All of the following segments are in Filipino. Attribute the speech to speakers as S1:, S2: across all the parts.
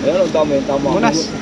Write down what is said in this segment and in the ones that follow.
S1: Ayan, ang dami, tama.
S2: Munas.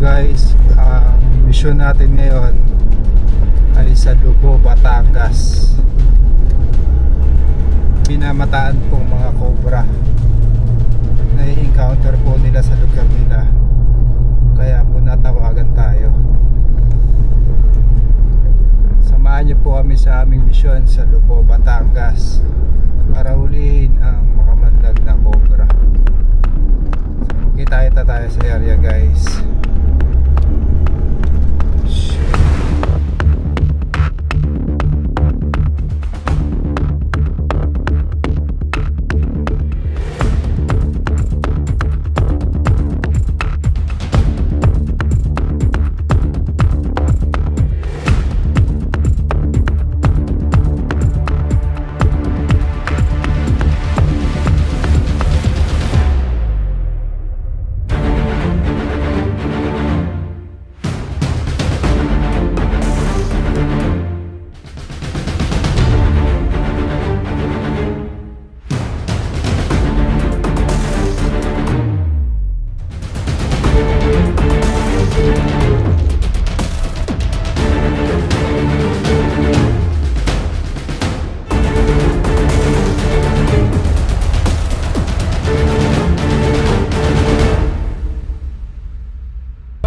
S2: Guys, mission natin ngayon ay sa Lubo, Batangas. Pinamataan pong mga cobra na i-encounter po nila sa lugar nila, kaya po natawagan tayo. Samahan niyo po kami sa aming mission sa Lubo, Batangas para hulihin ang makamandag na cobra. So, magkita-kita tayo sa area, guys.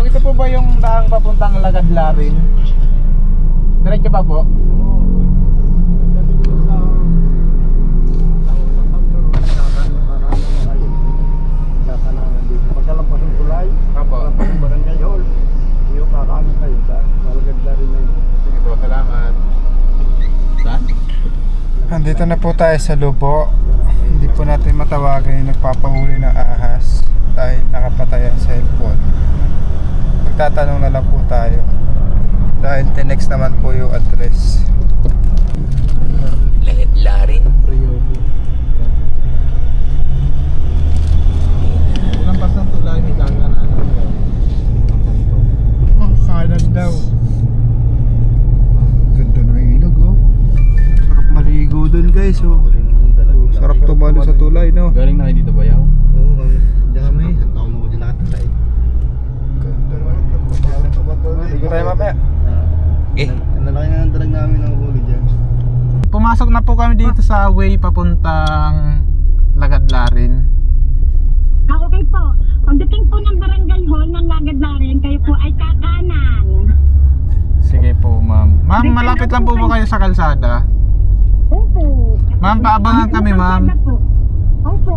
S2: Ito po ba yung daang papuntang Lagadlarin? Diretso pa po?
S3: Pagkalampas ng tulay, pagkalampas ng barangay hall, yung kakaano kayo sa Lagadlarin na yun.
S2: Sige po, salamat. Saan? Andito na po tayo sa Lubo. Hindi po natin matawagan yung nagpapahuli ng ahas dahil nakapatay ang cellphone. Magtatanong na lang po tayo dahil tinext naman po yung address.
S1: Larin.
S2: Lampas ng tulay, may daga na kanan daw. Ganda ng ilog, oh. Sarap maligo dun, guys, oh. Sarap tumalo sa tulay, no?
S1: Galing na kayo dito, Bayaw?
S3: Oo, hindi kami, ang taon mo din nakatay.
S2: Ligo tayo mamaya.
S3: Ang lalaki na ng dalag namin ang huli dyan.
S2: Pumasok na po kami dito sa way papuntang Lagadlarin.
S4: Okay po. Pagdating po ng barangay hall ng Lagadlarin, kayo po ay kakanan.
S2: Sige po, ma'am. Ma'am, malapit lang po ba kayo sa kalsada?
S4: Opo.
S2: Ma'am, paabangan kami, ma'am.
S4: Opo.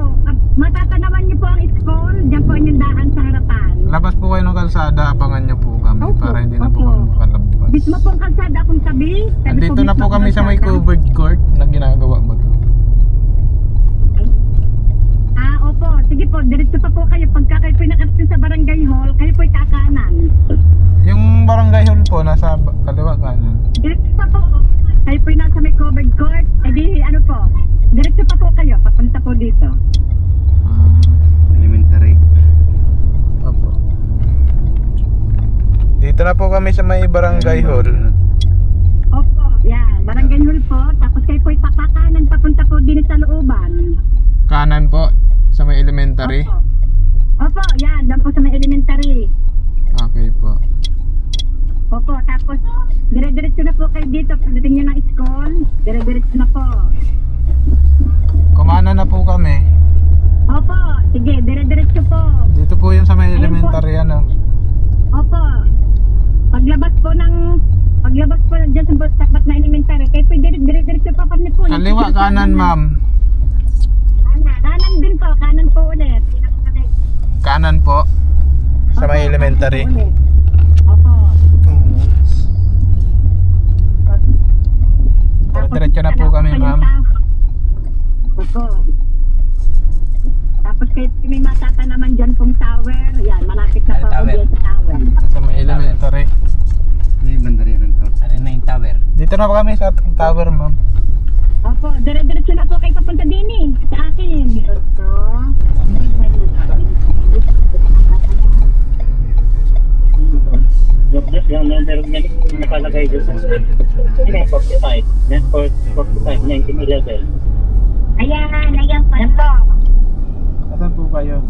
S4: Matatanawan niyo po ang school. Diyan po yung daan sa harapan.
S2: Labas po kayo ng kalsada, abangan nyo po kami
S4: Opo,
S2: para hindi na po
S4: opo.
S2: kami makalabas.
S4: Mismo pong kalsada akong tabi.
S2: Andito na po kami sa may covered court na ginagawa mo to.
S4: Opo. Sige po, diretso pa po kayo. Pagka kayo po nakarating sa barangay hall, kayo po ay kakanan.
S2: Yung barangay hall po, nasa kaliwa kanan.
S4: Diretso pa po. Kayo po ay nasa may covered court. Eh di, ano po, diretso pa po kayo. Papunta po dito.
S3: Elementary.
S2: Opo. Dito na po kami sa may barangay hall.
S4: Opo, yan. Barangay hall po. Tapos kayo po ay papakanan. Papunta po din sa looban.
S2: Kanan po, sa may elementary.
S4: Opo. Opo, yan. Doon po sa may elementary.
S2: Okay po.
S4: Opo, tapos dire-diretso na po kayo dito. Pagdating nyo ng school, dire-diretso na po.
S2: Kumana na po kami.
S4: Opo, sige, dire-diretso po.
S2: Dito po yung sa may elementary, ano.
S4: Opo. Paglabas po dyan sa tapat na elementary, kayo po dire-diretso pa kami po.
S2: Kaliwa kanan, ma'am.
S4: Kanan din po, kanan po ulit.
S2: Kanan po. Sa may elementary. elementary.
S4: Opo.
S2: Diretso na po kami, ma'am.
S4: Opo. Tapos kayo may matata naman dyan pong tower. Yan, malapit na po ako
S1: Tower.
S4: dyan sa tower.
S2: Sa may elementary.
S1: Ano na yung tower?
S2: Dito na po kami sa tower, ma'am.
S4: Opo, dire-diretso na po kayo papunta din eh. Sa akin. Ito.
S5: Yung number niya nakalagay doon sa 45, 1911.
S4: Ayan pa po.
S2: Asan po kayo?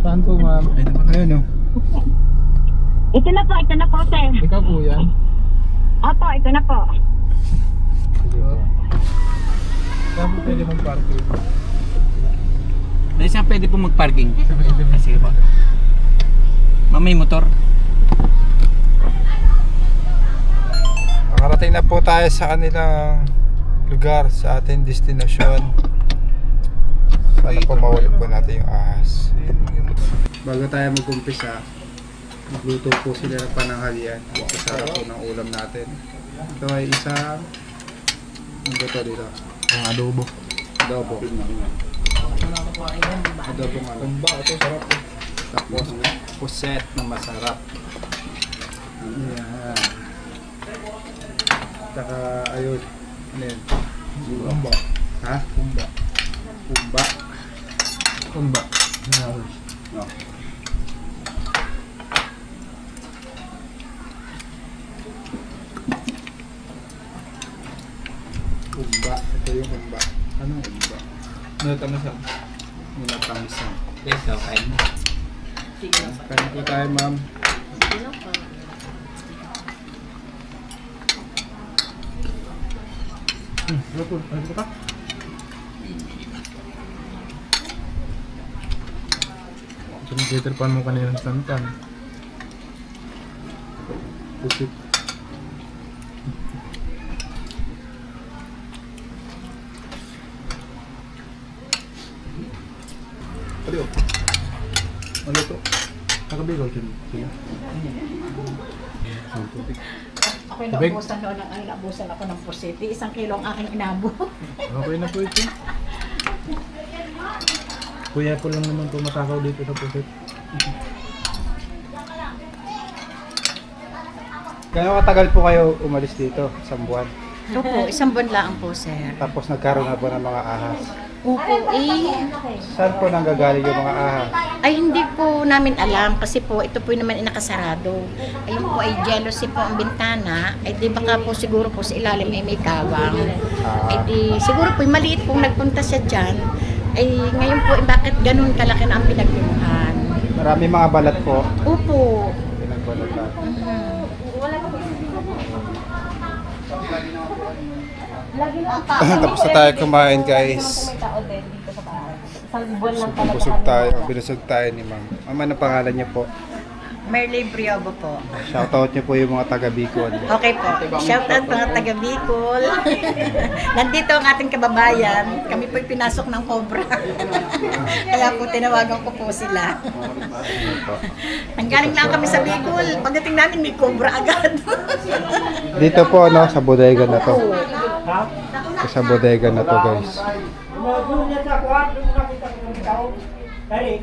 S2: Saan po, ma'am? Ayun, oh.
S4: Ito na po, sir.
S2: Ikaw po yan?
S4: Opo, ito na po.
S2: Saan po pwede mag-parking?
S1: Dahil saan pwede po mag-parking? Sige po. May motor.
S2: Nakarating na po tayo sa kanilang lugar, sa ating destinasyon. Sana po mahuli po natin yung ahas. Bago tayo mag-umpisa, magluto po sila ng pananghalian. Isa po ng ulam natin. Ito ay isang luto dito.
S1: Ang adobo.
S2: Adobo. Adobong ano. Ito sarap. Tapos puset na masarap. Yan. Saka ayun. Ano yun? Kumba. Ha? Kumba. Kumba. Kumba. No. Kumba. Ito yung kumba. Anong kumba? Natamisan. Natamisan.
S1: Yes, okay.
S2: Kain po tayo, ma'am. Ano ka? Sinigiterpan mo kanina ng santan. Pusit. Ano? Ano to? Nakabigaw dyan.
S6: Ako'y naubusan noon ang naubusan ako ng pusiti. 1 kilo ang aking inabo.
S2: Okay na po ito. Kuya ko lang naman po matakaw dito sa pusit. Gano'ng katagal po kayo umalis dito? 1 buwan?
S6: Opo, 1 buwan lang po, sir.
S2: Tapos nagkaroon na po ng mga ahas.
S6: Opo,
S2: Saan po nanggagaling yung mga ahas?
S6: ay hindi po namin alam kasi po ito po naman ay nakasarado. Ayun po ay jealousy po ang bintana. Ay di baka po siguro po sa ilalim ay may kawang. Ay di siguro po maliit pong nagpunta siya dyan. Ay ngayon po ay bakit ganun kalaki na ang pinagluhan?
S2: Marami mga balat po.
S6: Opo.
S2: Pinagbalatan. Tapos na tayo kumain, guys. Busog tayo. Binusog tayo ni ma'am. Ma'am, ano pangalan niyo po?
S6: Merly Briobo po.
S2: Shoutout niyo po yung mga taga Bicol.
S6: Okay po. Shoutout mga taga Bicol. Nandito ang ating kababayan. Kami po'y pinasok ng cobra. Kaya po tinawagan ko po sila. Nanggaling lang kami sa Bicol. Pagdating namin may cobra agad.
S2: Dito po, no, sa bodega na to. Sa bodega na to, guys.
S5: Doon niya sa kuwan, doon nakita ko ng tao. Kaya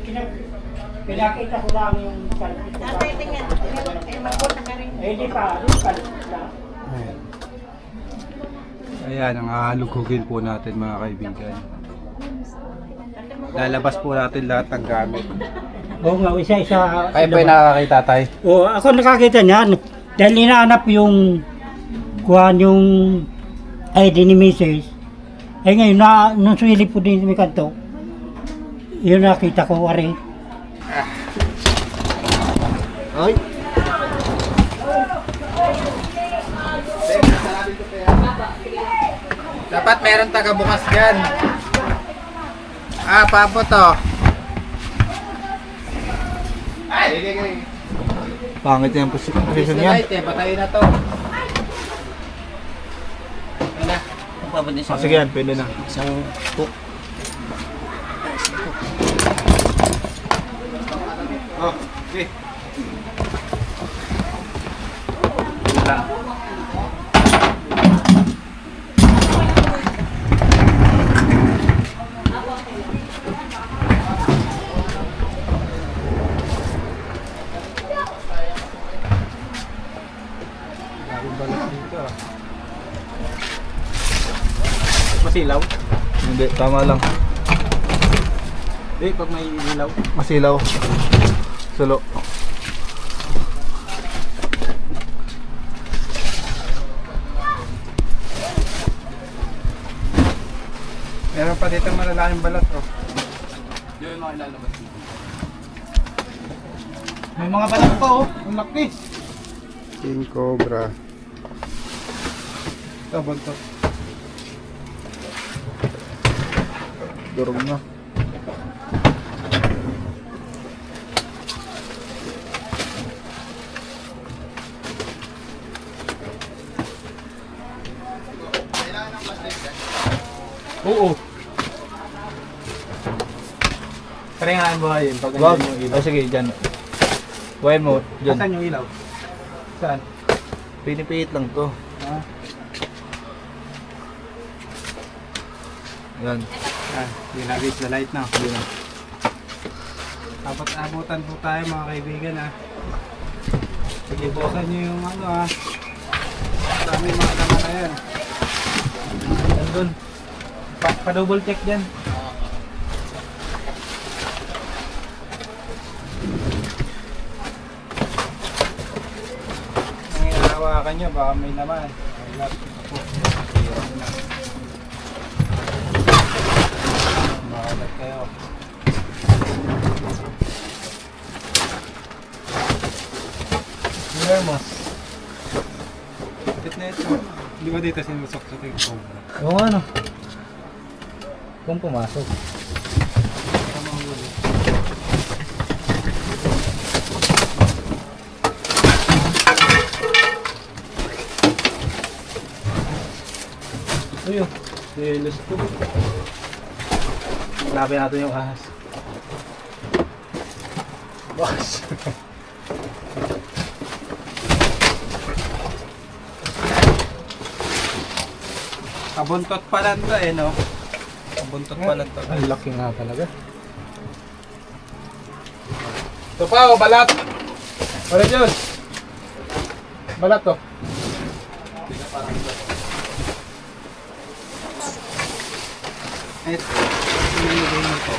S5: pinakita ko lang yung kalpit.
S6: Tatay, tingnan. Magpunta ka rin.
S5: Eh, di pa, doon kalpit lang.
S2: Ayan, ang hahalugugin po natin, mga kaibigan. Lalabas po natin lahat ng gamit.
S5: Oo nga, isa-isa.
S2: Kayo po yung nakakita, tay?
S5: Oo, ako nakakita niyan. Dahil hinahanap yung kuwan yung ID ni Mrs. Eh ngayon, nung sumilip po din sa may kanto, yun nakita ko, ari.
S2: Ay! Dapat meron taga bukas dyan. Ah, papo to. Ay! Pangit yung position yan.
S1: Patayin na to.
S2: Sige yan, pwede na.
S1: Isang cook. Sige. Lang. Masilaw?
S2: Hindi, tama lang.
S1: Pag may ilaw.
S2: Masilaw. Sulo.
S3: Meron pa dito malalaking balat oh.
S1: Yun yung mga ilalabas dito.
S3: May mga balat pa oh. Ang laki.
S2: King Cobra.
S3: Ito, buntot.
S2: Durog na.
S1: Oo. Paringahan mo yun pag
S2: Wag.
S1: ganyan yung ilaw.
S2: Oh, sige, dyan. Buhayin mo, dyan.
S1: Saan yung ilaw? Saan?
S2: Pinipiit lang to.
S1: Ah.
S2: Yan.
S3: Hindi na-reach the light na. Hindi na. Abutan po tayo mga kaibigan ha. Sige, bukasan nyo yung ano ha. Dami mga laman na yan.
S1: Nandun. Pa-double check dyan.
S3: Ang hinahawakan nyo, baka may laman. Makalat kayo.
S1: Nermos.
S3: Bakit na ito? Di ba dito sinusok sa ito yung cobra?
S1: Oo ano. Kung pumasok. Uy, selos ko. Hanapin natin yung ahas. Boss.
S3: Kabuntot pa lang to eh no? Kabuntot pa lang to.
S1: Ang laki nga talaga.
S3: Ito pa oh, balat! Wala dyan! Balat to. Ito. Sinilagay mo to.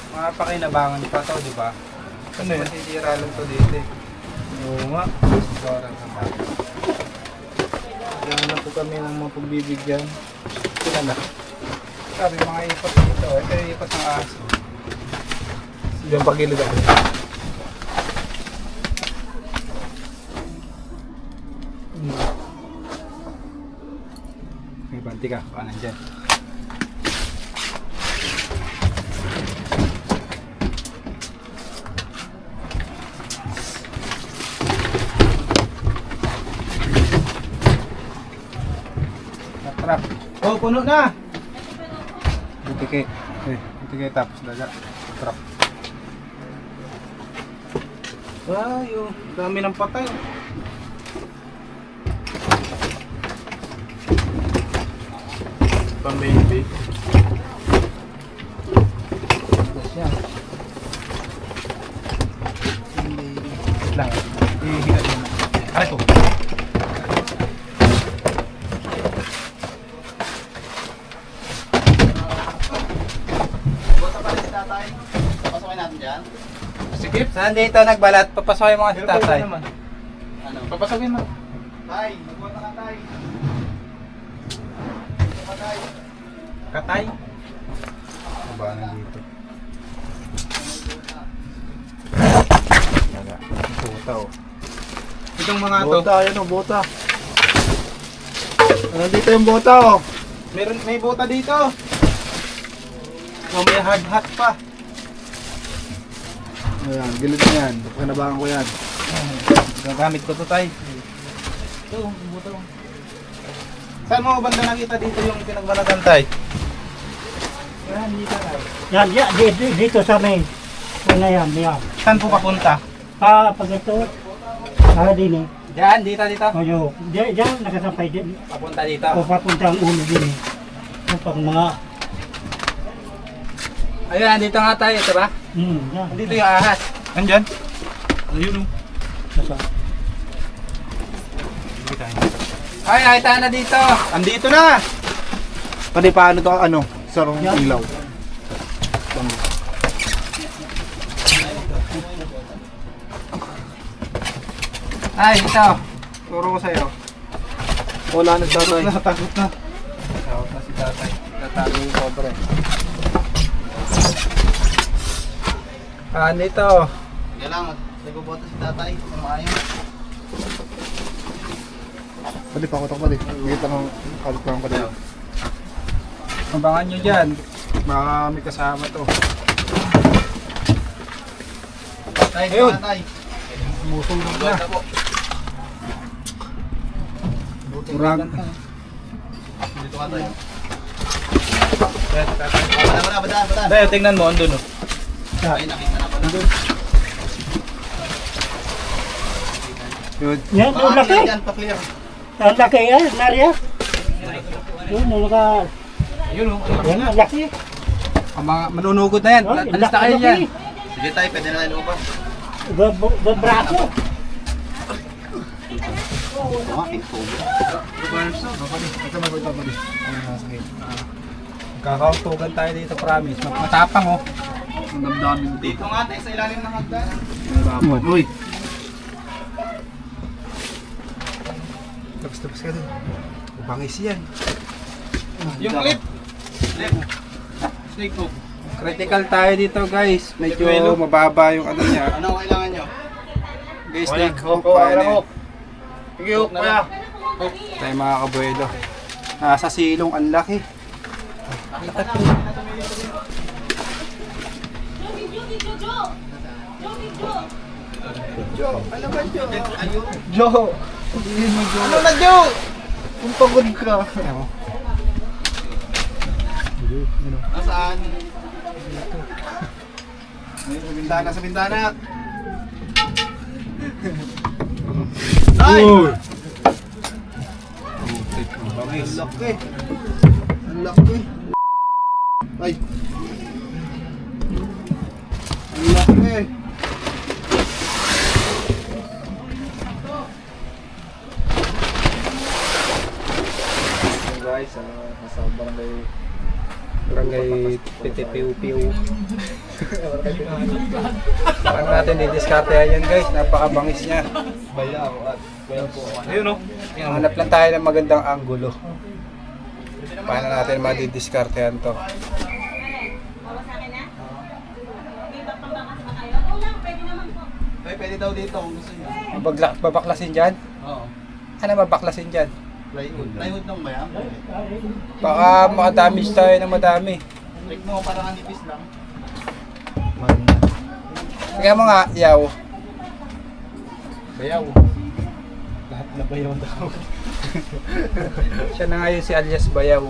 S3: Mga pakinabangan pa to, di ba? Kasi masisira lang to dito eh.
S1: Oo nga.
S3: Sobrang haba.
S1: Kailangan na po kami ng mga pagbibigyan. Sila na.
S3: Sabi mga ipot dito. Ito yung ipot ng aso.
S1: Yung pagilid ako.
S3: May banti ka. Baka nandyan. Trap. Oh, puno na! Butike. Butike tapos daga. Trap.
S1: Ay, oh. Dami ng patay. Pang-baby.
S3: Tapos yan. Wait lang. Ihigat mo na. Aray ko. Sige, saan dito nagbalat? Papasokin mo nga si tatay.
S1: Ano? Papasakin mo.
S3: Tay, magbuta ka tay.
S1: Katay.
S3: Ba na dito? Daga. Puta oh. Itong mga to.
S2: Bota, yan o, bota. Nandito yung bota oh.
S3: May buta dito. Oh, may hard hat pa.
S2: Ayan, gilid na yan. Pagkanabangan ko yan.
S3: Gagamit ko to tay.
S1: Ito, buto.
S3: Saan mo banda nakita dito yung pinagbalatan tay?
S1: Yan, dito na.
S5: Yan, dito sa may Wala yan, yan.
S3: Saan po papunta?
S5: Pag ito, din eh.
S3: Diyan, dito.
S5: Oyo, diyan, nakasampay din.
S3: Papunta dito.
S5: O papunta ang ulo din eh. Yung pag mga,
S3: Ayun, dito nga tayo, ito ba?
S5: yan.
S3: Dito yung ahas. Andyan? Ayun o.
S5: Nasa.
S3: Ay, nakita na dito.
S2: Andito na! Pwede paano to ano? Sarong
S5: Yan.
S2: ilaw.
S3: Ay, ito. Turo ko sa'yo.
S2: Wala nagtatay.
S3: Takot na. Takot na si tatay. Tatago yung cobre. Dito.
S1: Kailangan, nagboboto si tatay. Umayon.
S2: Pwede pa ako ito pwede. Kita ng kalikulang ko dito.
S3: Abangan nyo dyan. Baka may kasama to.
S1: Tay,
S3: Ayun.
S1: tatay.
S3: Sumusunod na.
S2: Murag.
S1: Dito ka tayo.
S3: Tatay.
S1: Bada.
S3: Tayo, tingnan mo, andun o.
S1: Ay, nakita na pala.
S2: Yun.
S5: Yan, ang laki.
S1: Pa-clear yan, pa-clear.
S5: Ang laki yan, nariya. Yun, naka,
S3: Yun o.
S5: yan, ang laki.
S3: Manunugod na yan.
S5: Ay,
S3: Alis na kayo
S5: laki.
S3: dyan.
S1: Sige tayo, pwede na tayo lumabas.
S5: Braso.
S3: Kakauntugan tayo dito, promise. Matapang oh.
S1: Ang damdamin dito nga tayo sa ilalim ng hagdan.
S2: Uy.
S3: Tapos ka dun. Bangis yan.
S1: Yung clip. Snake hook.
S3: Critical tayo dito guys.
S1: Medyo
S3: Medyo mababa yung ano niya.
S1: Ano kailangan nyo?
S3: Guys, snake hook. Paano yan?
S1: Sige, hook na lang.
S3: Tayo mga kabuelo. Nasa silong, ang laki.
S2: Joe!
S1: Ano na, Joe?
S2: Kung pagod ka.
S1: Nasaan? Sa bintana, sa bintana. Ay! Ang laki. Ang laki. Ay. Ang laki.
S3: Guys, nasa barangay Pitipiu-Piu. Paano natin i-discarte yan guys? Napakabangis niya.
S1: Bayaw at bayaw po.
S3: Ayun o. Hanap lang tayo ng magandang anggulo. Paano natin ma-discarte to?
S1: Ay, pwede daw dito kung gusto nyo.
S3: Babaklasin dyan?
S1: Oo.
S3: Ano babaklasin dyan?
S1: Plywood. Plywood lang ba yan?
S3: Baka makadamage tayo ng madami.
S1: Check mo, parang nipis lang.
S3: Kaya mga yaw.
S1: Bayaw. Lahat na bayaw daw.
S3: Siya na ngayon si alias Bayaw.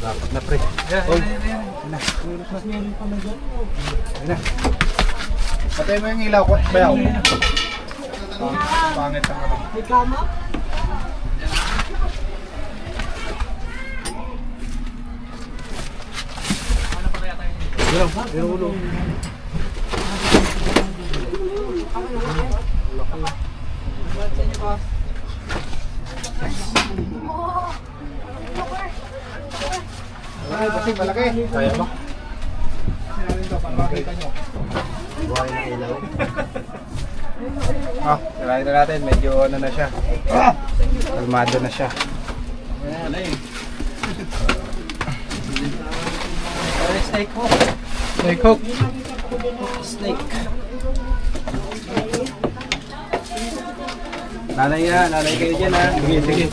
S3: Dapat na pre.
S2: Patay mo yung ilaw ko. Bayaw.
S3: Pangit ang ano.
S2: Ay, kasi malaki.
S3: Kaya ba? Tirahin na natin. Medyo ano na siya. Kalmado na siya. Snake hook. Snake hook. Snake. Nanay kayo dyan ha. Sige.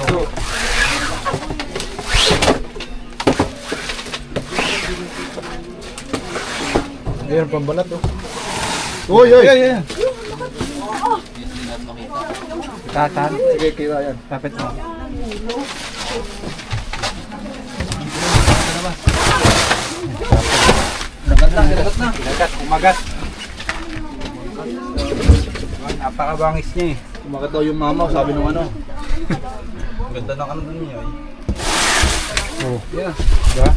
S3: Ayun, pambalat oh.
S2: Uy!
S3: Ayan. Tatan. Sige, kita yan. Tapit mo. Kumagat. Napakabangis niya eh.
S1: Kumagat daw yung mama, sabi nung ano. Ganda ng ano dun niya.
S3: Oh, yeah. Diba?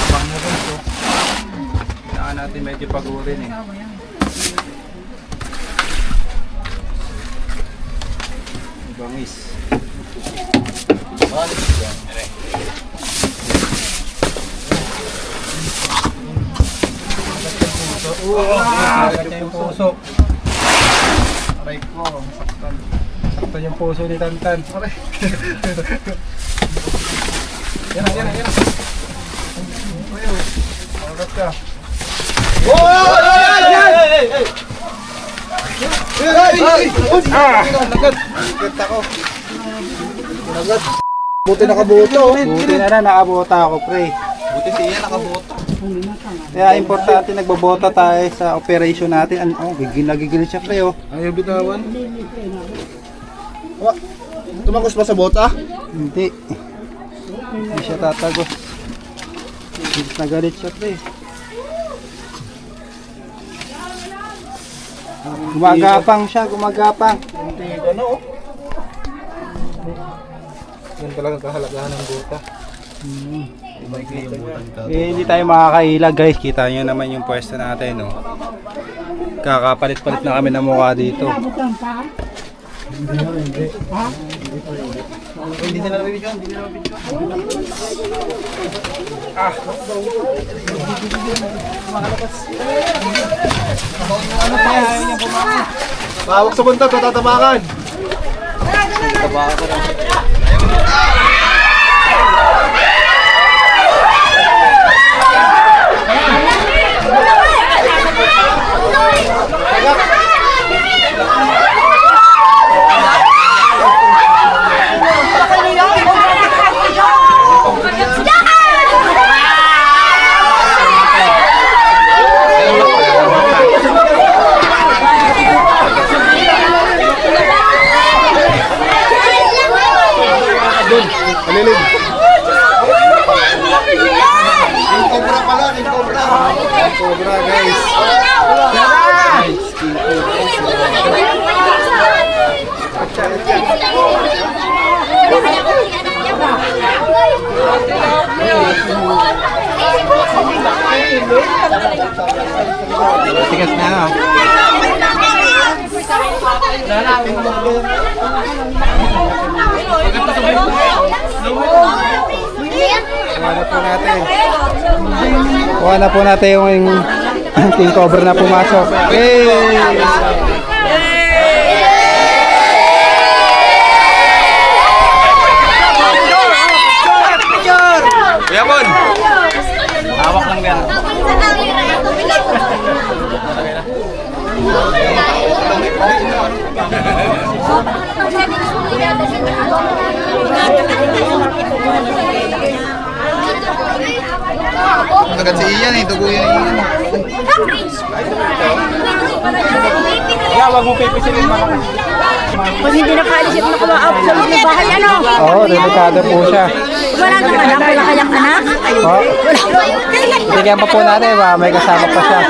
S3: Abang mo rin ito. Kailangan natin medyo pagurin eh. Bangis. Saktan yung puso.
S1: Aray ko, saktan.
S3: Saktan yung puso ni Tantan.
S1: Yan na.
S3: Magat ka. Nagat ako.
S1: Buti nakabuto.
S3: Buti na lang, nakabota ako, pre.
S1: Buti siya nakabuto.
S3: Kaya importante nagbabota tayo sa operation natin. Gigil siya, pre, oh.
S1: Ayaw bitawan. Tumagos ba sa bota?
S3: Hindi. Hindi siya tatagos. Nagalit siya, pre. Gumagapang siya, gumagapang.
S1: Hindi ano. Yan talagang kahalagahan ng bota.
S3: Hindi tayo makakaila, guys. Kita nyo naman yung pwesto natin, no? Kakapalit-palit na kami ng mukha dito.
S1: Hindi na nabibidyo. Mahawak sa buntot, tatatabakan. Tatabakan ka na. Malilim. Yung cobra pala, yung cobra. Yung cobra, guys. Tigas na. Kuha na po natin yung king cobra na pumasok. Hey! Kuya Bon! Hawak lang yan. Agad si Ian eh, dugo yan Ian.
S3: Yeah, wag mo pipisilin mga.
S4: Pag hindi nakaalis yung nakawaaw sa loob ng bahay, ano?
S3: Oo, delikado po siya.
S4: Wala kang anak, wala kayang anak?
S3: Oh, bigyan pa po natin, may kasama pa siya.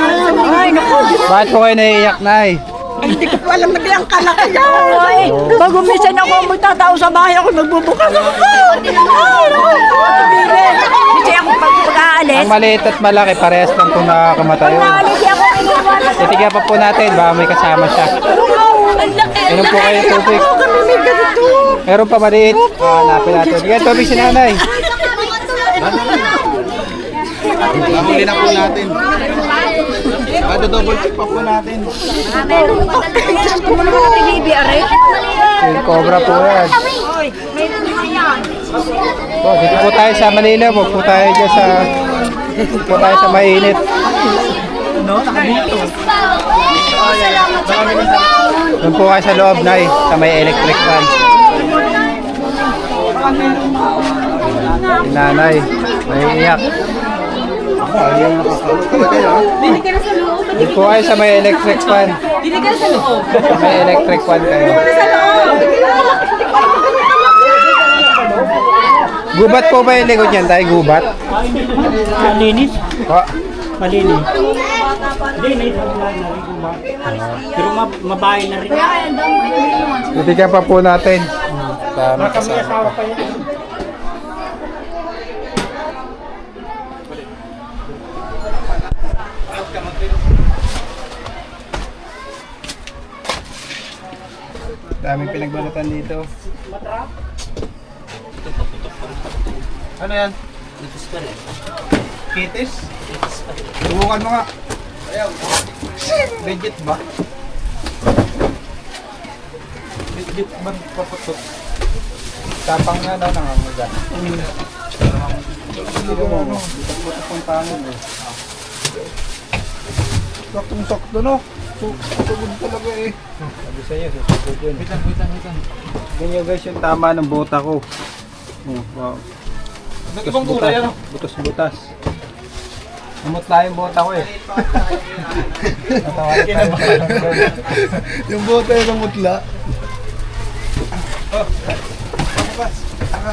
S4: Ay, naku.
S3: Bakit po kayo naiiyak, Nay?
S4: Hindi ko pa alam naglayang kalak niya. Ay, pag umisan ako, magtatao sa bahay ako, nagbubukas ako. Ay, naku. Kasi ako pag-aalis,
S3: Ang maliit at malaki, parehas lang po nakakamatay.
S4: pag-aalis ako iniwan.
S3: Titigyan pa po natin, baka may kasama siya.
S4: Ang laki.
S3: Inom po kayo tubig.
S4: Kami may ganito.
S3: Meron pa maliit. Hanapin natin. Bigyan tubig si nanay.
S1: Huli na po natin. Double check pa po natin.
S3: Yung cobra po yan. Po, dito po tayo sa Manila. Huwag po tayo dyan sa... Dito po tayo sa mainit. Doon po kayo sa loob, Nay. Sa may electric fan. Si nanay. May iyak. Doon po kayo sa may electric fan. Sa may electric fan kayo.
S1: Gubat po ba yung likod niyan tayo? Gubat?
S5: Malinis.
S1: Po.
S5: Malinis. Linis. Wala na rin kung bakit. Pero mabahay na rin.
S1: Titigan pa po natin. Tama
S5: Baka may asawa pa yan.
S1: Daming pinagbalatan dito. Ano yan? Kitis? Subukan mo nga. Legit ba? Legit ba paputok? Tapang nga daw nangangaga. Hindi ko ano, paputok ang tangan eh. Saktong-sakto no? Sugod talaga eh. Sabi sa'yo, susugod yun. Wait lang. Ganyan guys yung tama ng bota ko. Oh, wow.
S3: Ibang kulay ano?
S1: Butas-butas. Namutla yung bota ko eh. Natawanan tayo.
S2: Yung bota yung namutla.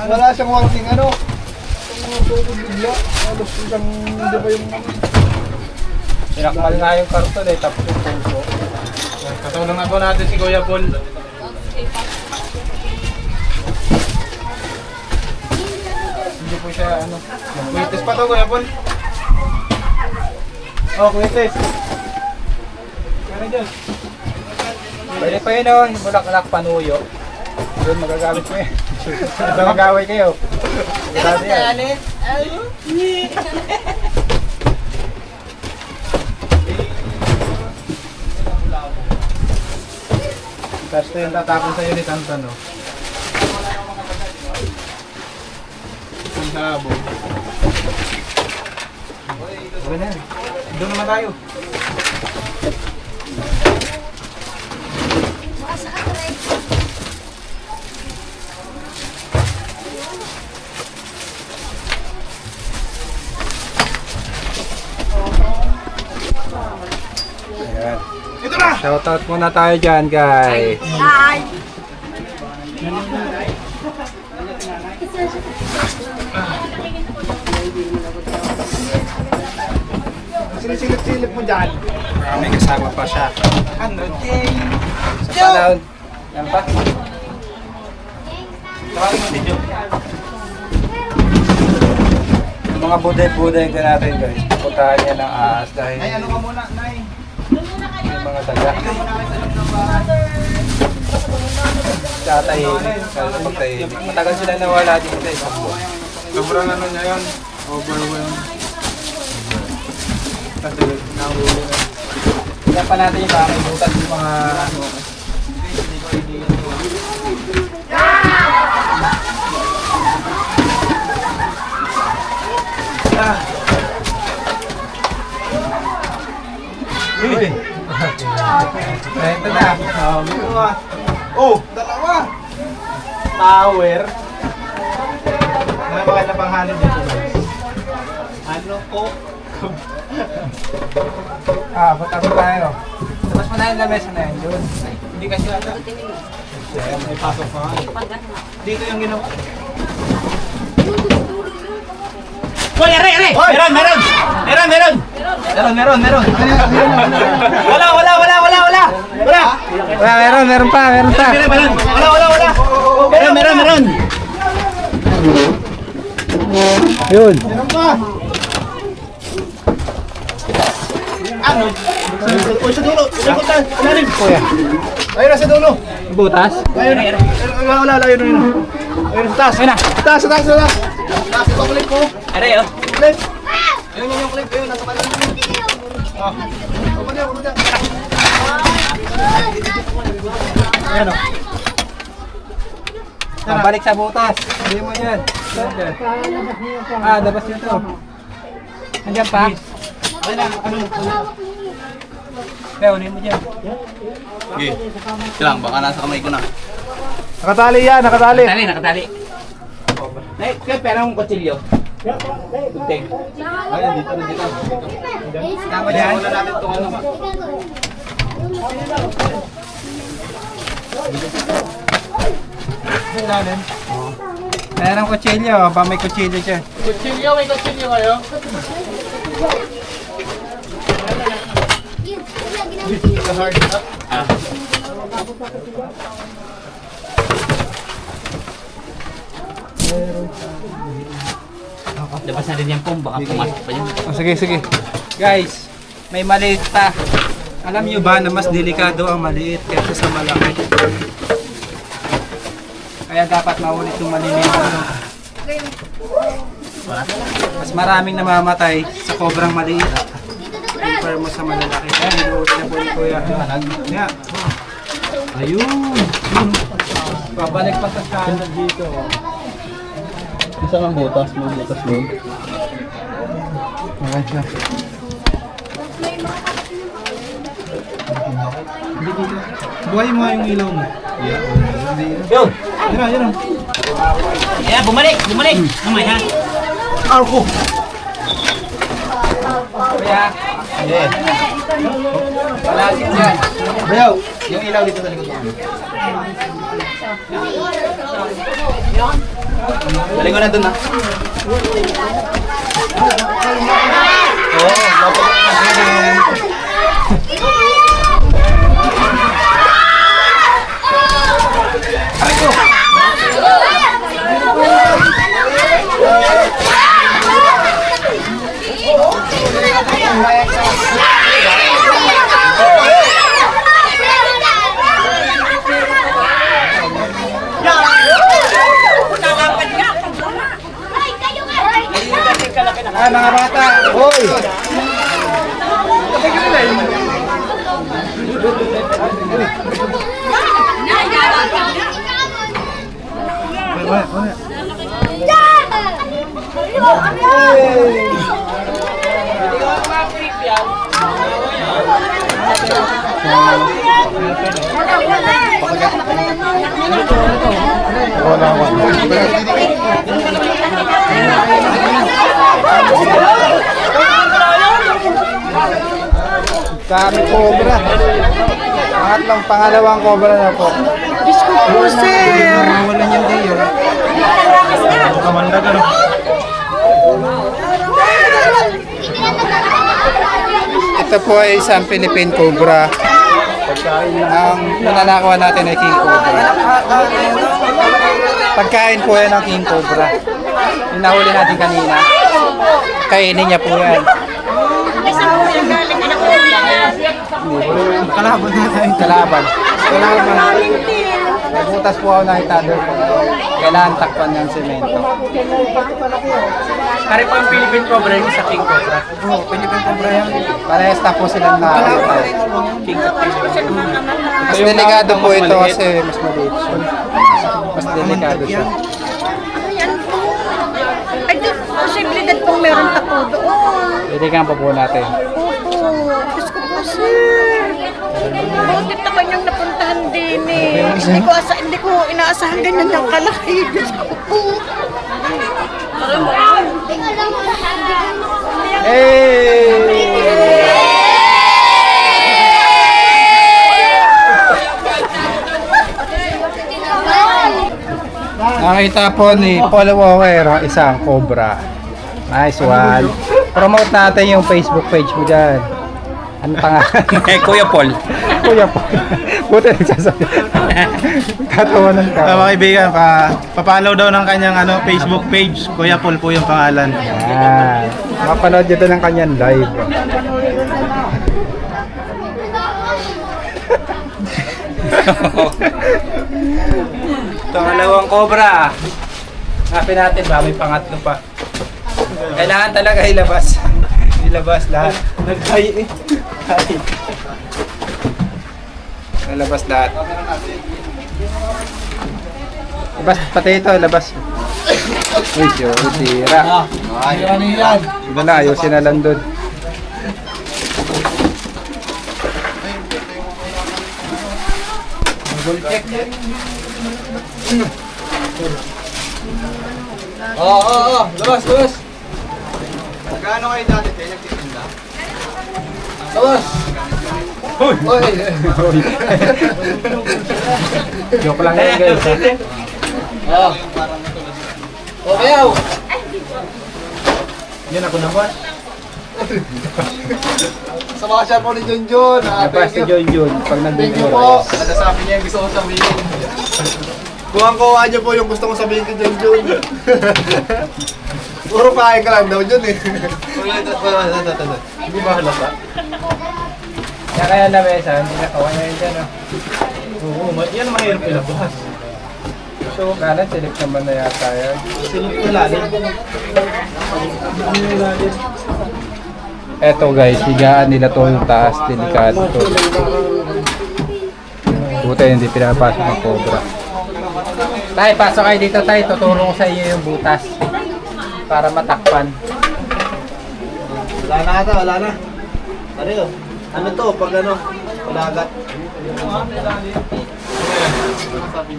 S2: Wala siyang warning ano. Yung sugod bigla. Halos isang hindi ba yung ano.
S1: Pinakmal nga yung karton eh, tapos yung pulso.
S3: Katulungan po natin si Kuya Paul.
S1: Hindi po siya ano.
S3: Kuitis pa to Kuya Paul.
S1: Oh, kuitis. Ano dyan? Pwede pa yun oh, yung bulaklak panuyo. Doon magagamit mo eh. Magaway kayo. Sabi yan. Tapos ito yung tatapon sa'yo ni Tantan oh.
S3: Ang habo.
S1: Okay na yan. Doon naman tayo. Ayan.
S3: Ito na!
S1: Shoutout muna tayo dyan, guys.
S3: Sinisilip-silip mo dyan.
S1: May kasama pa siya.
S3: 100K!
S1: Sa panahon. Yan pa.
S3: Tawagin mo si Joe.
S1: Yung mga buday-buday ka natin, guys. Pupuntahan niya ng ahas dahil
S3: Nay, ano ka muna, Nay?
S1: yung mga taga. Tatahimik. Kasi magtahimik. Matagal sila nawala dito eh.
S3: Sobrang ano niya yun. Overwhelmed. Kasi nahuli na.
S1: Tingnan pa natin yung bakay butas yung mga ano.
S3: Uy!
S1: Ito na.
S3: Oh! Dalawa! Tower. Ano mga napanghanin dito guys? Ano po?
S1: Punta mo tayo. Tapos mo na yung lamesa na yan, Jun.
S3: Hindi kasi ata. May pasok pa nga. Dito yung ginawa. Hoy, aray! Meron! Meron! Wala!
S1: Meron pa.
S3: Wala! Meron!
S1: Yun.
S3: Meron pa! Ano? Uy, sa dulo! Ilalim!
S1: Kuya.
S3: Ayun na sa dulo!
S1: Butas?
S3: Ayun! Wala! Ayun sa taas!
S1: Ayun na.
S3: Taas! Taas ito clip ko! Aray oh! Clip! Ayun yung clip! Ayun, nasa kanan! Oh! Kumanda! Ayan o!
S1: Pabalik sa butas. Hindi mo yan. Labas nyo to. Nandiyan pa.
S3: Ayun na! Ano?
S1: Kaya unin mo dyan.
S7: Okay. Silang, baka nasa kamay ko na.
S3: Nakatali yan! Nakatali!
S7: Nakatali. Kaya pera mong kutsilyo. Tunteng.
S3: Ayun, dito.
S1: Tama dyan.
S3: Wala natin itong ano.
S1: Ilalim. Merong kutsilyo, ba may kutsilyo dyan?
S7: May kutsilyo kayo?
S3: Labas na rin yung pong, baka pumasok pa yun.
S1: Oh, sige, sige. Guys, may maliit pa. Alam nyo ba na mas delikado ang maliit kaysa sa malaki? Kaya dapat maulit yung maliliit. Mas maraming namamatay sa kobrang maliit. Compare mo sa malalaki. Ayan, inuulit na po ni Kuya. Yeah. Ayun. Babalik pa sa standard dito.
S7: Isa kang butas, may butas doon.
S1: Okay siya. Buhay mo yung ilaw mo.
S3: Yo!
S1: Yun na, yun na.
S3: Yeah, bumalik! Namay ha?
S1: Arko! Kuya.
S7: Yeah.
S1: Palasin yan.
S7: Bayaw, yung ilaw dito sa likod mo. Balik ko na doon ha.
S1: Ah, mga bata! Hoy! Kami cobra. Pangalawang cobra na po.
S4: Diyos ko po, sir.
S1: Nawalan yung diyo. Kamanda ka no? Ito po ay isang Philippine Cobra. Ang nananakuha natin ay King Cobra. Pagkain po yan ng King Cobra. Yung nahuli natin kanina. Kainin niya po yan. Kalaban natin. Kalaban. Nagbutas po ako ng itador. Kailangan takpan ng semento.
S3: Kari po yung Philippine Cobra yung sa King Cobra.
S1: Oo, Philippine Cobra yan. Parehas na po silang nakakita. Mas delikado po ito kasi mas maliit siya. Mas delikado siya.
S4: Ay, di, posibilidad pong meron tako doon.
S1: Ilikan pa po natin.
S4: Opo. Diyos ko po, sir. Bakit naman yung napuntahan din eh. Hindi ko inaasahan ganyan ng kalaki. Diyos ko po.
S1: Nakita po ni Paul Walker ang isang cobra. Nice one. Promote natin yung Facebook page mo dyan. Ano pangalan?
S3: Kuya Paul.
S1: Kuya Paul. Buti nagsasabi. Tatawanan ka.
S2: Mga kaibigan, papalaw daw ng kanyang Facebook page. Kuya Paul po yung pangalan.
S1: Yan. Mapanood dito ng kanyang live. Pangalawang cobra. Hanapin natin ba? May pangatlo pa. Kailangan talaga ilabas. Ilabas lahat. Naghay eh. Ilabas lahat. Labas pati ito, labas. Uy, tira.
S7: Ano yan?
S1: Iba na, ayusin na lang doon.
S7: Oo. Labas. Magkano kayo dati? Kaya nagtitinda? Labas! Hoy!
S1: Joke lang yan guys. Ha?
S7: Oo.
S3: Bayaw!
S1: Yun ako naman.
S2: Sa mga siya po ni Junjun.
S1: Napras si John Jun. Pag nandun
S2: Thank you
S1: ko.
S2: po. Nasasabi niya yung gusto ko sabihin. Kuha niyo po yung gusto ko sabihin kay Junjun. Puro kain ka lang daw Jun eh. Hindi ba halata?
S1: Kaya na mesa, hindi na kawan na yun dyan.
S3: Oo, yan ang mahirap ilabas.
S1: So, kanan, select naman na yata yan.
S3: Silip ko lalim.
S1: Eto guys, higaan nila to yung taas, delikado to. Buta hindi pinapasok ng cobra. Tay, pasok kayo dito tay, tuturo ko sa iyo yung butas. Para matakpan.
S3: Wala na ata, wala na. Ano to, pag ano, palagat.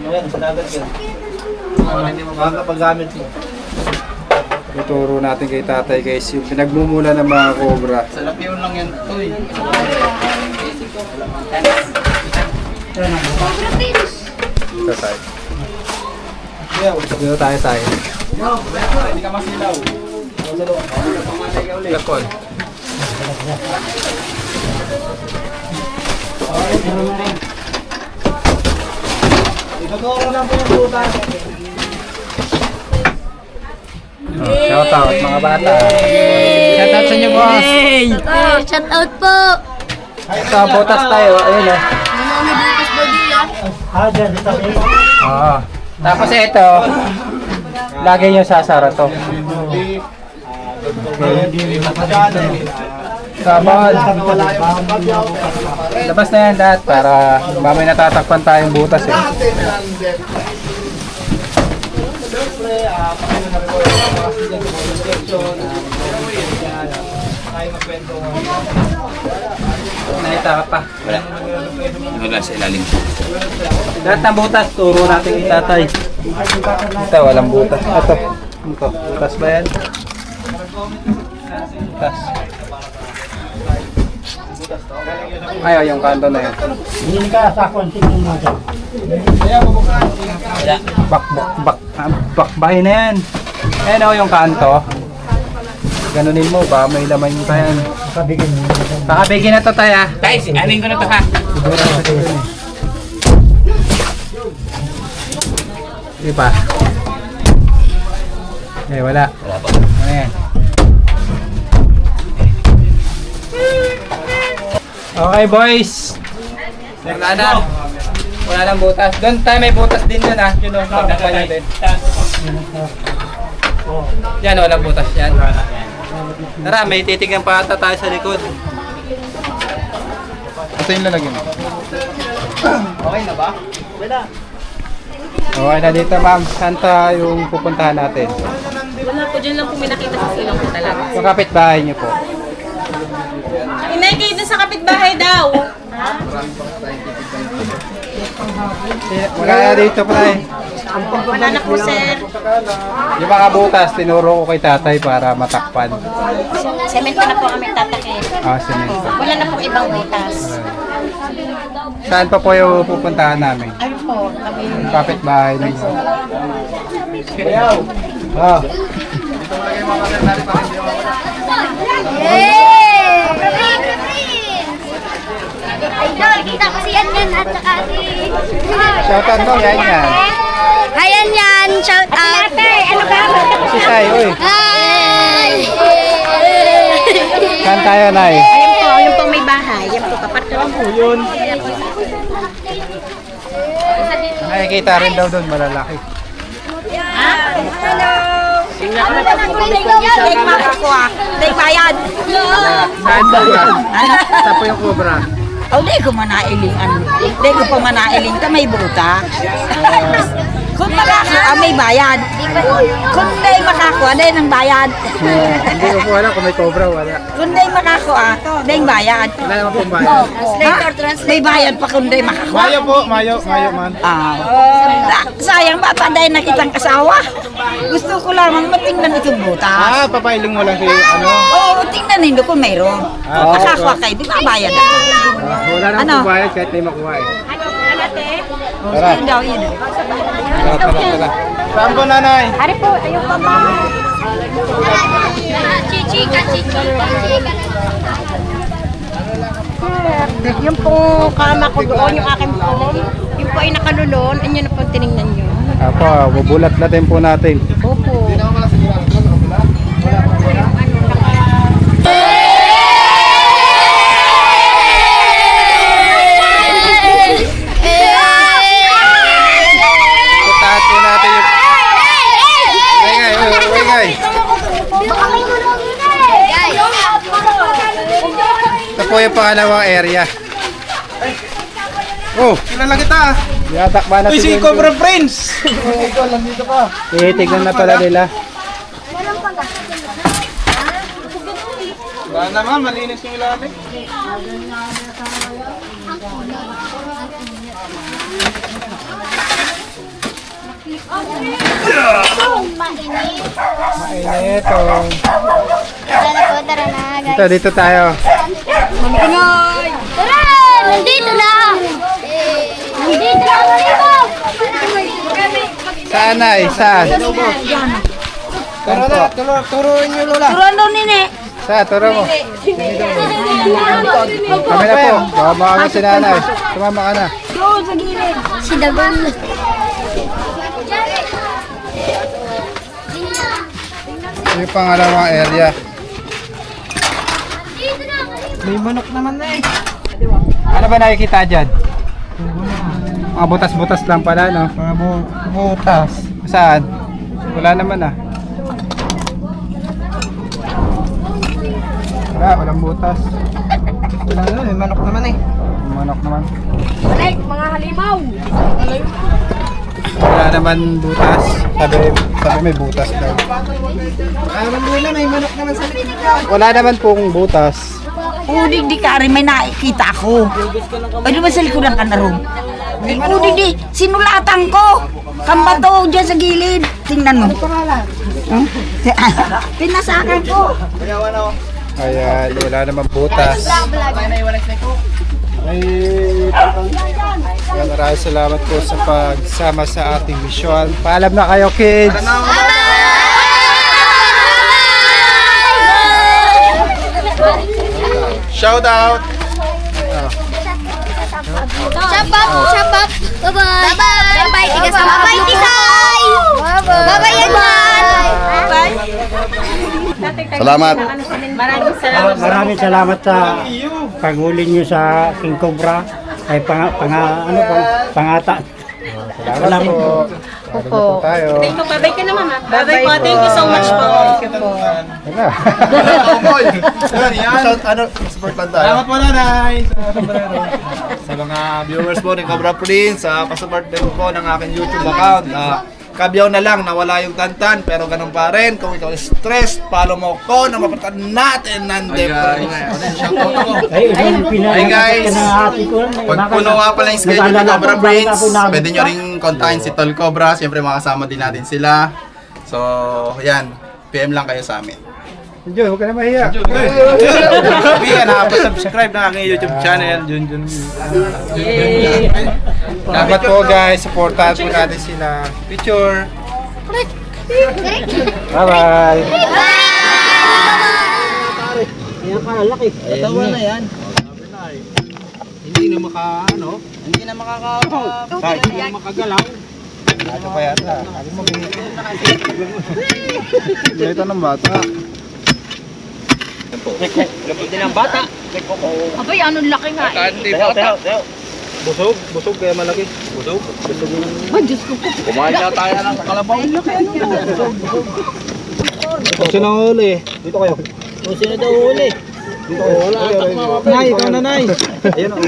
S3: Ayan, palagat yan. Makakapaggamit mo.
S1: Tuturo natin kay tatay guys yung pinagmumula ng mga cobra.
S7: Sa lapiyon lang yan. Uy.
S1: Ito tayo. Dito tayo tayo.
S7: Hindi ka masilaw.
S1: Lakon.
S3: Ituturo lang po yung butas.
S1: Shout out mga bata. Shout out sa inyo boss.
S6: Shout out po!
S1: Ito, butas tayo. Ayun eh.
S5: Dyan, sa tabi.
S1: Oo. Tapos ito, lagay nyo sasara to. Sabon. Labas na yan lahat para mamay natatakpan tayong butas eh. Nakita ka pa.
S7: Wala. Wala sa ilalim.
S1: Lahat ng butas, turo natin kay tatay. Ito, walang butas. Ito. Ito. Butas ba yan? Butas. Ayaw, yung kanto na yan.
S5: Hindi ka sa konting mo dyan.
S1: Bakbahin na yan. Ayan o, yung kanto. Ganunin mo ba? May laman yung tayan.
S5: Kabigin mo.
S1: Pakabigin na to tayo.
S7: Guys, anin ko na to ha.
S1: Di ba? Eh, wala.
S7: Wala pa.
S1: Ano yan? Okay boys. Wala na. Wala nang butas. Doon tayo may butas din doon ah. Yun o, pagdakpan nyo din. Yan, walang butas yan. Tara, may titignan pa ata tayo sa likod. Ito yung lalagyan mo.
S3: Okay na ba?
S1: Okay na dito ma'am. Saan tayo yung pupuntahan natin?
S8: Wala po, dyan lang po may nakita sa silong po talaga.
S1: Yung kapitbahay niyo po.
S8: Inay kayo dun sa kapitbahay daw.
S1: Wala na dito pa eh.
S8: Wala na po, sir.
S1: Yung mga butas, tinuro ko kay tatay para matakpan.
S6: Semento na po kami tatakit.
S1: Ah, semento.
S6: Wala na po ibang butas.
S1: Saan pa po yung pupuntahan namin?
S6: Ano po, kami
S1: Yung kapitbahay ninyo. Ah,
S9: Idol, kita ko si Yan at saka si...
S1: shoutout mo, yan yan.
S9: Ayan yan, shout out. Ano ba?
S1: Si Sai, uy.
S9: Hi!
S1: Saan tayo, Nay?
S6: ayun po may bahay. Yan po, kapat ko lang po yun.
S1: Nakikita rin daw doon, malalaki.
S6: Dahil makakuha. Dahil bayad.
S1: Saan daw yan? Saan po yung cobra?
S4: Oh, di ko manailing ano. Di ko pa manailing ka may buta. Kung makakuha, may bayad. Kung di makakuha, di nang bayad.
S1: Hindi ko po alam kung may cobra, wala.
S4: Kung di makakuha, di bayad.
S1: Wala naman pong bayan.
S4: May bayad pa kung di makakuha.
S1: Mayo po, mayo man.
S4: Sayang ba pa dahil nakitang asawa? Gusto ko lamang matingnan itong buta.
S1: Ah, papailing mo lang si ano?
S4: Oo, tingnan nito kung mayroon. Makakuha kayo, di ba bayad ako?
S1: Wala naman
S4: Ano?
S1: pong bayad kahit may makuha eh.
S4: Oh,
S1: Tara.
S4: yun daw, yun.
S1: Tara.
S3: Saan po, nanay?
S9: Ari po, ayaw pa ba? Chichika.
S6: Yung pong kama ko doon, yung aking phone, yung po ay nakalulon, anyo na po tinignan nyo.
S2: Apo, bubulat-latin po natin.
S6: Opo.
S2: Putahan po natin yung... Ingay. Ito po yung pangalawang area. Oh,
S3: Kilala kita.
S2: yatakba na
S3: Uy, si
S2: Gwen.
S3: Cobra Prince.
S2: Tignan na pala nila.
S3: Wala naman, malinis yung ilalim.
S2: Mainit. Oh.
S9: Tara na, guys.
S2: Dito tayo.
S9: Tara! Nandito na! Nandito na ang libo!
S2: Saan na? Saan?
S3: Turuin niyo, Lola.
S2: Saan? Turo mo. Kami na po. Baka kami si nanay. Tumama ka na.
S9: Si Dagon.
S2: Ito yung pangalawang area.
S3: May manok naman na eh.
S2: Ano ba nakikita dyan? Mga butas-butas lang pala, no?
S3: Mga butas.
S2: Saan? Wala naman ah. Walang butas.
S3: Wala na, may manok naman eh.
S2: Manok naman.
S9: Balik, mga halimaw!
S2: Wala naman butas. Sabi may butas daw.
S3: Ayaman Lola, may manok naman sa likod.
S2: Wala naman pong butas.
S4: Udig di ka rin, may nakikita ko. Pwede ba sa likuran ka na ron? Udig di, sinulatan ko. Kambato dyan sa gilid. Tingnan mo. Pinasakan ko.
S2: Ayan, wala naman butas. Ay, maraming salamat po sa pagsama sa ating mission. Paalam na kayo, kids.
S3: Shout out.
S9: Shabab! Shabab! Bye-bye! Bye-bye! Tiga sama bye, Tisay! Bye-bye yan man!
S7: Salamat.
S5: Maraming salamat sa paghuli niyo sa King Cobra. Ay pangata.
S2: Salamat po. Paalam na po tayo.
S8: Bye-bye ka na, mama. Bye-bye po. Thank you so much po.
S2: Wala.
S7: Support lang tayo.
S3: Salamat po, nanay.
S7: Sa mga viewers po ni Cobra Prince, pasupport din po ng aking YouTube account. Kabyaw na lang, nawala yung tantan, pero ganun pa rin. Kung ikaw stress, follow mo ko na mapatan natin ng Hey guys, pag puno nga pala yung schedule ni Cobra Prince, pwede nyo rin kontakin si Tol Cobra. Siyempre makasama din natin sila. So, yan, PM lang kayo sa amin.
S2: Jun, huwag ka na mahiya.
S3: Bigyan, nakapag-subscribe na aking YouTube channel. Jun.
S2: Salamat po guys. Supportahan po natin sila. Picture. Bye-bye.
S3: Katawan na yan. Hindi na makagalaw.
S2: Ano pa yata? Sabi mo, ito ng bata.
S8: Abay, anong laki nga eh.
S3: Busog kaya malaki. Busog Kumain na tayo ng kalabaw. Kung sino huli? Dito kayo. Kung sino daw huli? Dito kayo. Nay, ikaw na nay. Ayan o.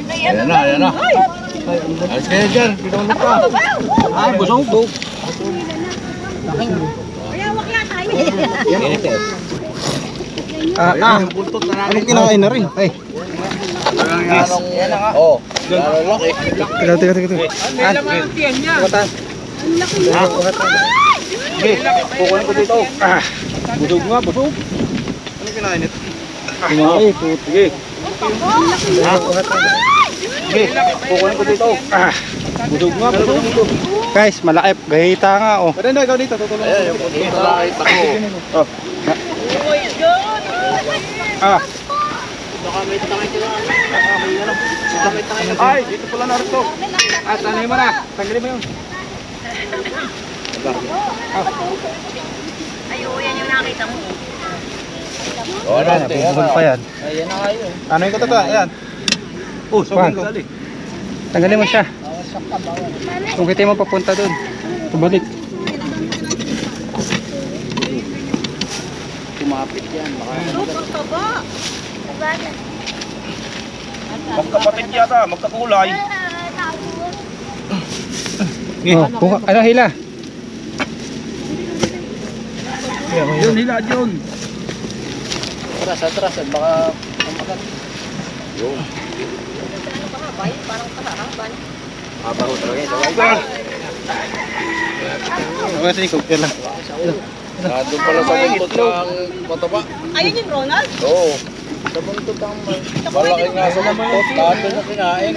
S3: Ayan na. Alis kayo dyan. Dito ka. Ay, busog. Anong kinain na rin? Ay. Yan na nga. Oo. Teka. Kukunin ko dito. Busog nga. Anong kinain ito? Kumaki po. Sige. Sige, kukunin ko dito. Busog nga, busog.
S2: Guys, malaki. Gahita nga oh.
S3: Pwede na, ikaw dito, tutulong. Ayan, yung puti. Nakita ko.
S2: Ah.
S3: Ay, dito pala narito.
S1: At ano mo na? Tanggalin mo yun.
S9: Yan yung nakita mo.
S2: Wala na, bubog pa yan.
S1: Ayan na kayo.
S3: Ano yung katotohan? Ayan. Oh,
S2: Juan.
S3: ko.
S2: Tanggalin mo siya. Kung kita mo papunta doon. Pabalik.
S1: Kumapit yan.
S3: Magkapatid yata, magkakulay.
S2: Oh, buka. Ano hila?
S3: Yun, hila, yun.
S1: Atras. Baka kumagat.
S3: Abaro talaga yun.
S2: Wala sa ikog. Yan lang.
S7: Doon pala sa buntot ng mataba.
S8: Ayun yung Ronald?
S7: Oo.
S1: Sa buntot ang
S7: Malaki nga sa buntot. Lahat doon na kinain.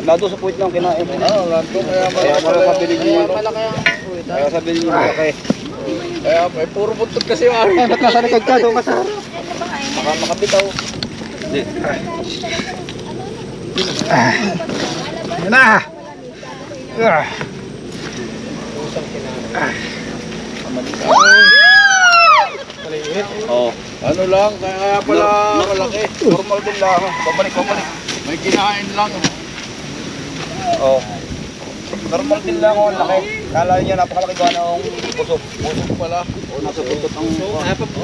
S3: Lado sa puwit lang kinain.
S7: Oo, lahat doon. Kaya
S3: Kaya
S7: malaki
S3: pala sabili niyo ano.
S1: malaki ang puwit.
S3: Kaya sabili niyo malaki.
S7: Kaya may puro buntot kasi yung ari.
S2: Ba't nasa likod ka? Doon ka sa harap.
S1: Baka makabitaw.
S2: Yan na.
S7: Oh. Ano lang, kaya pala malaki. Normal din lang. Babalik. May kinain lang.
S3: Oh. Normal din lang oh, laki. Kala niya napakalaki gawa ng busog.
S7: Busog pala.
S3: O nasa buntot ang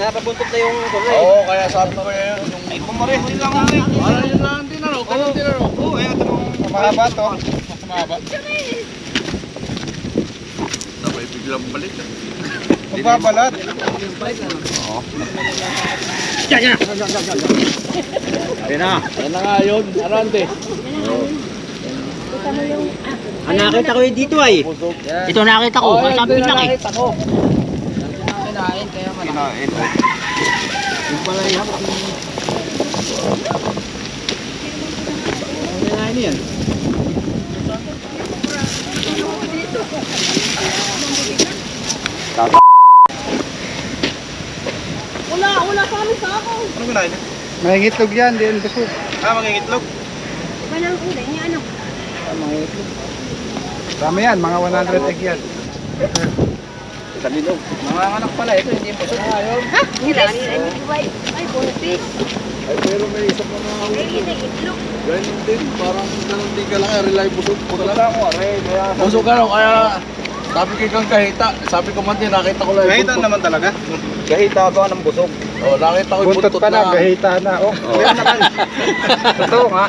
S1: Napabuntot na yung
S7: Oo, kaya sabi ko yun. Ay, kumarin din lang ako. Ano yun lang din ano? Ganun din ano?
S3: Oo, eh ito mahaba to.
S7: Mahaba. Sabay biglang balik.
S3: Magbabalat.
S7: Ayun na. Ayun na nga yun. Arante.
S5: Nakita ko yun dito ay. Ito nakita ko. Sabi ko lang eh.
S1: kinain kaya malaki.
S3: Kinain.
S1: Yung pala yan. Kinain yan.
S8: Wala sa amin sa ako.
S3: Ano kinain?
S2: May itlog yan. Di yan busog.
S3: Mangingitlog.
S9: Iba ng kulay niya ano?
S2: Dami yan. Mga 100 egg yan.
S3: Sa bilog.
S1: Mga anak pala ito, hindi mo sa ngayon.
S9: Ha? Nilani ay buntis.
S7: Ay, pero may isa pa na ako.
S9: Ay, itlog.
S7: Ganyan din. Parang ganun din ka lang. Rely busog.
S3: Busog lang ako. Kaya
S7: Busog ka lang. Kaya sabi ko kang kahita. Sabi ko man din, nakita ko lang yung
S3: Gahita
S7: buntot.
S3: naman talaga. Gahita ba ng busog?
S7: Oh, nakita ko yung
S2: Buntot
S7: buntot
S2: pa na. Gahita na. Oh.
S3: Kaya naman.
S2: Totoo nga.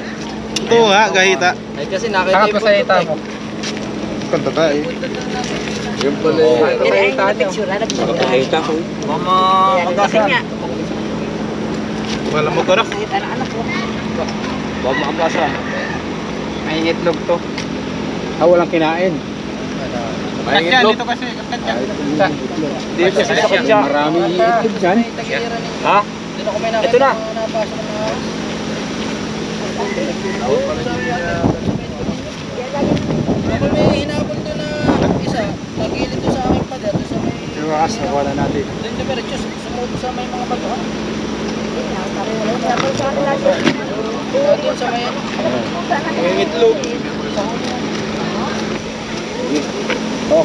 S3: Ito nga, gahita.
S1: Ay kasi nakita
S2: Angat
S1: yung
S2: mo sa hita mo.
S3: Kanta tayo.
S7: Yung pala eh.
S9: Ay, napitsura na po.
S1: Nakita ko. Mama,
S9: Kasi nga,
S3: Wala mo ko na.
S9: kahit anak ko.
S3: Huwag makapasa.
S2: May itlog to. Walang kinain.
S3: Kat yan, dito kasi. Kat yan. Dito kasi sa kutsa.
S2: Marami itlog dyan.
S3: Ha?
S1: ito na. May hinabol doon na isa. Nagilid doon sa aking pader. Doon sa may...
S2: Iwakas na wala natin.
S1: Doon na meron Diyos. Sumubo sa may mga batuhan. Doon sa may ano.
S3: May itlog. Oh.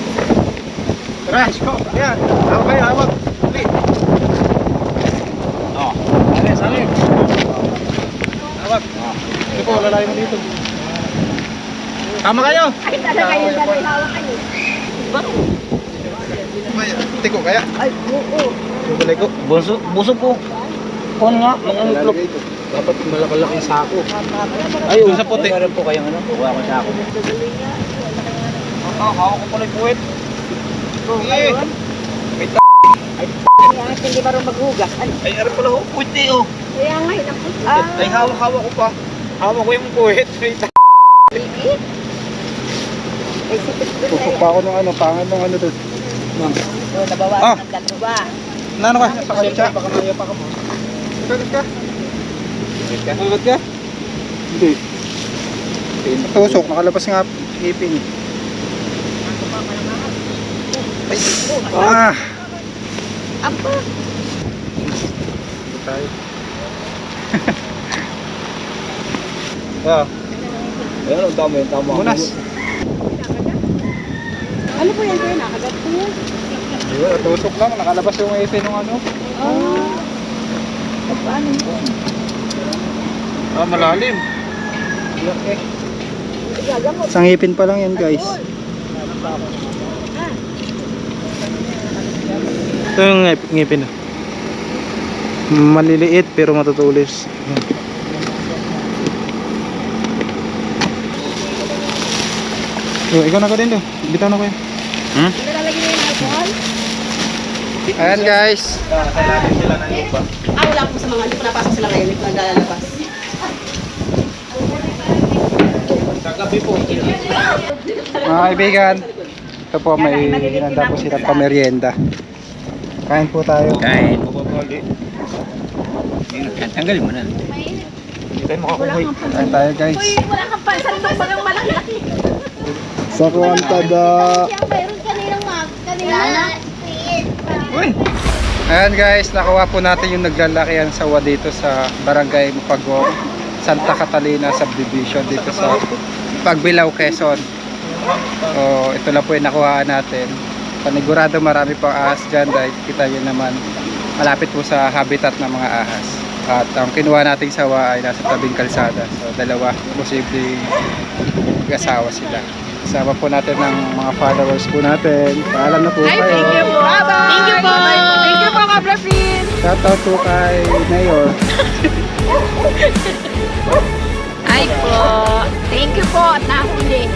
S3: Trash ko. Yan. Hawak kayo, hawak. Dali. Oh. Salim. Hawak. Ito po, lalay mo dito. Tama kayo.
S9: Ay, talaga yung dalawa hawak kayo.
S3: Tiko kaya?
S9: Ay, oo.
S3: Tutuloy ko.
S1: Busog po. Kuhan nga. Mga itlog.
S3: Dapat malaki-laking sako.
S1: Ay,
S3: Doon sa puti.
S1: Meron po kayong ano? Kuha ko sa ako.
S3: Hawak ko pala yung puwit. Sige.
S9: Hindi ba rin maghugas? Ano?
S3: Ay, ano pala ho? Puwit eh, oh.
S9: Kaya nga, hinapos.
S3: Ay, hawak-hawak ko pa. Hawak ko yung puwit.
S9: Liit. Ay, sipit ko
S2: Pusok pa ako ng ano. Pangan ng ano doon.
S9: Nabawasan ng dalawa.
S3: Nano ka? Sa kalitsa.
S2: Baka maya pa ka mo. Kagat ka?
S3: Kagat ka?
S2: Hindi. Tusok, nakalabas nga ngipin. Ay. Ah!
S6: Apa?
S2: Tayo.
S7: Yeah. Ayan, ang dami, tama.
S2: Munas.
S4: Ano po yan kuya? Nakagat po yan.
S2: Ayun, tusok lang, nakalabas yung ngipin ng ano.
S4: Paano po?
S7: Malalim.
S2: Okay. Sa ngipin pa lang yan guys.
S7: Ito yung ngipin. Maliliit pero matutulis. Ikaw na ko din do. Bitaw na ko yan.
S4: Nilalagay niya yung alcohol?
S2: Ayan guys.
S8: Wala po sa mga, hindi po napasok sila ngayon, hindi po naglalabas.
S2: Mga kaibigan, ito po may hinanda po silang pamerienda. Kain po tayo.
S1: Kain. Tanggalin mo na.
S2: Kain tayo guys.
S8: Wala kang pansan doon, bagang malaki-laki.
S2: Sa kuwantada.
S9: Mayroon kanina.
S2: Ayan guys, nakuha po natin yung naglalakihan sawa dito sa Barangay Mapagong, Santa Catalina Subdivision dito sa Pagbilao, Quezon. So, ito na po yung nakuhaan natin. Panigurado marami pang ahas dyan dahil kita nyo naman malapit po sa habitat ng mga ahas. At ang kinuha nating sawa ay nasa tabing kalsada. So, dalawa, posibleng mag-asawa sila. Kasama po natin ng mga followers po natin. Paalam na po kayo.
S8: Thank you po. Thank you po, Kabra Pin.
S2: Shoutout po kay Mayor.
S6: Ay po. Thank you po at nahuli.